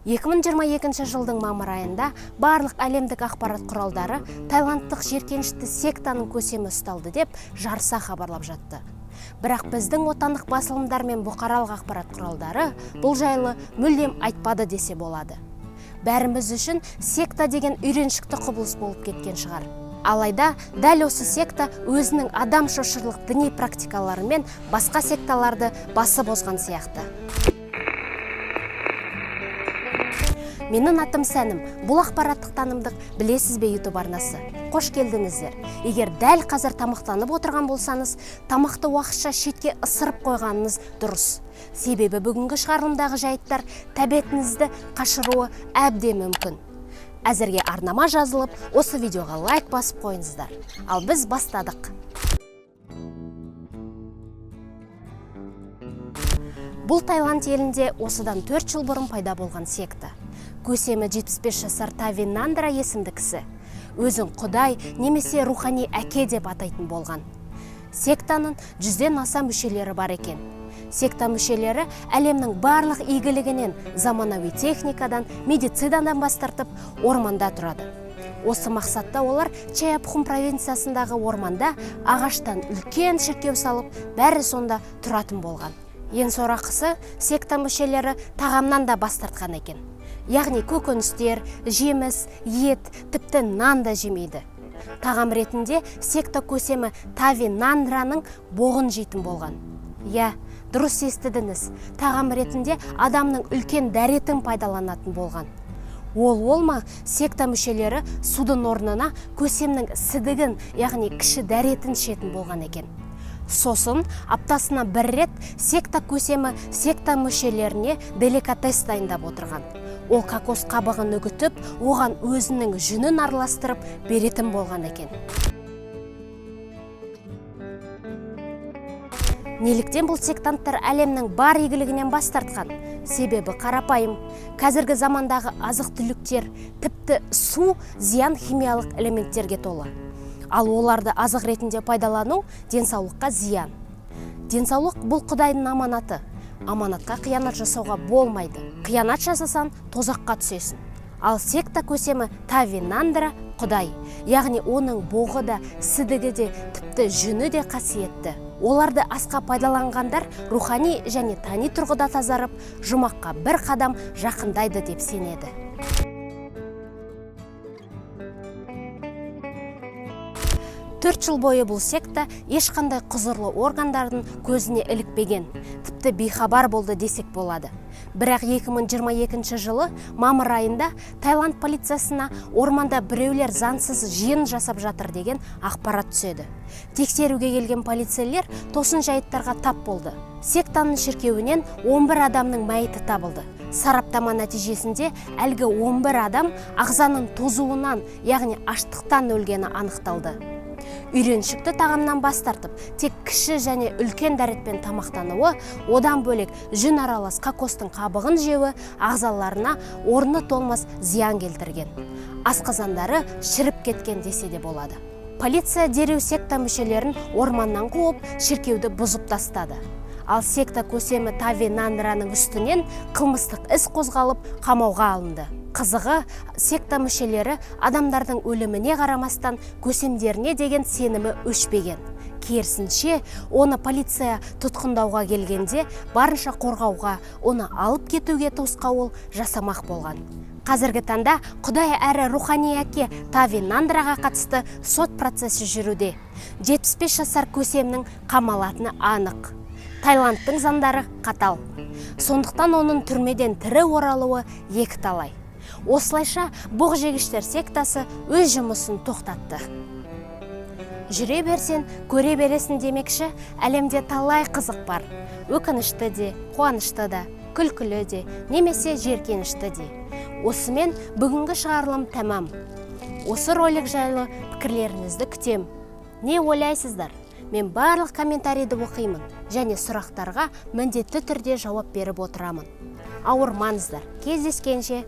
2022 жылдың мамыр айында барлық әлемдік ақпарат құралдары тайландтық жеркенішті сектаның көсемі ұсталды деп жарыса хабарлап жатты. Бірақ біздің отандық басылымдар мен бұқаралық ақпарат құралдары бұл жайлы мүлдем айтпады десе болады. Бәріміз үшін секта деген үйреншікті құбылыс болып кеткен шығар. Алайда дәл осы секта өзінің адам шошырлық діни практикаларымен басқа секталарды басып озған сияқты. Менің атым Сәнім, бұл ақпараттық танымдық білесіз бе YouTube арнасы. Қош келдіңіздер. Егер дәл қазір тамақтанып отырған болсаңыз, тамақты уақытша шетке ысырып қойғаныңыз дұрыс. Себебі бүгінгі шығарылымдағы жайттар тәбетіңізді қашыруы әбден мүмкін. Әзірге арнама жазылып, осы видеоға лайк басып қойыңыздар. Ал біз бастадық. Бұл Тайланд елінде осыдан 4 жыл бұрын пайда болған секта. Көсемі 75 жасар Тави Нандра есімді кісі. Өзін құдай немесе рухани әке деп атайтын болған. Сектаның 100-ден аса мүшелері бар екен. Секта мүшелері әлемнің барлық игілігінен, заманауи техникадан, медицинадан бас тартып орманда тұрады. Осы мақсатта олар Чаяпхум провинциясындағы орманда ағаштан үлкен шіркеу салып, бәрі сонда тұратын болған. Ең сорақысы, секта мүшелері тағамнан да бас тартқан екен. Яғни көкөністер, жеміс, ет, тіпті нан да жемейді. Тағам ретінде секта көсемі Тави Нандраның боғын жейтін болған. Я, дұрыс естідіңіз, тағам ретінде адамның үлкен дәретін пайдаланатын болған. Ол ма, секта мүшелері судың орнына көсемнің сідігін, яғни кіші дәретін ішетін болған екен. Сосын аптасына бір рет секта көсемі секта мүшелеріне деликатес дайындап отырған. Ол кокос қабығын үгітіп, оған өзінің жүнін араластырып беретін болған екен. Неліктен бұл сектанттар әлемнің бар игілігінен бас тартқан? Себебі қарапайым. Қазіргі замандағы азық-түліктер, тіпті су зиян химиялық элементтерге толы. Ал оларды азық ретінде пайдалану денсаулыққа зиян. Денсаулық бұл құдайдың аманаты. Аманатқа қиянат жасауға болмайды. Қиянат жасасан тозаққа түсесің. Ал секта көсемі Тави Нандра құдай. Яғни оның боғы да, сідігі де, тіпті жүні де қасиетті. Оларды асқа пайдаланғандар рухани және тани тұрғыда тазарып, жұмаққа бір қадам жақындайды деп сенеді. Төрт жыл бойы бұл секта ешқандай құзырлы органдардың көзіне ілікпеген, тіпті бейхабар болды десек болады. Бірақ 2022 жылы мамыр айында Тайланд полициясына орманда біреулер заңсыз жиын жасап жатыр деген ақпарат түседі. Тексеруге келген полицейлер тосын жайттарға тап болды. Сектаның шіркеуінен 11 адамның мәйіті табылды. Сараптама нәтижесінде әлгі 11 адам ағзаның тозуынан, яғни аштықтан өлгені анықталды. Үйреншікті тағамнан бас тартып, тек кіші және үлкен дәретпен тамақтануы, одан бөлек жүн аралас кокостың қабығын жеуі ағзаларына орны толмас зиян келтірген. Асқазандары шіріп кеткен десе де болады. Полиция дереу секта мүшелерін орманнан қуып, шіркеуді бұзып тастады. Ал секта көсемі Тави Нандраның үстінен қылмыстық іс қозғалып, қамауға алынды. Қызығы, секта мүшелері адамдардың өліміне қарамастан көсемдеріне деген сенімі өшпеген. Керісінше, оны полиция тұтқындауға келгенде барынша қорғауға, оны алып кетуге тосқауыл жасамақ болған. Қазіргі таңда құдай әрі рухани әке Тави Нандраға қатысты сот процесі жүруде. 75 жасар көсемнің қамалатыны анық. Тайландтың заңдары қатал. Сондықтан оның түрмеден тірі оралуы екі талай. Осылайша боқ жегіштер сектасы өз жұмысын тоқтатты. Жүре берсен, көре бересін демекші, әлемде талай қызық бар. Өкінішті де, қуанышты да, күлкілі де, немесе жеркенішті де. Осымен бүгінгі шығарылым тәмам. Осы ролик жайлы пікірлеріңізді күтем. Не ойлайсыздар? Мен барлық комментарийді оқимын және сұрақтарға міндетті түрде жауап беріп отырамын. Ауырмаңыздар. Кездескенше.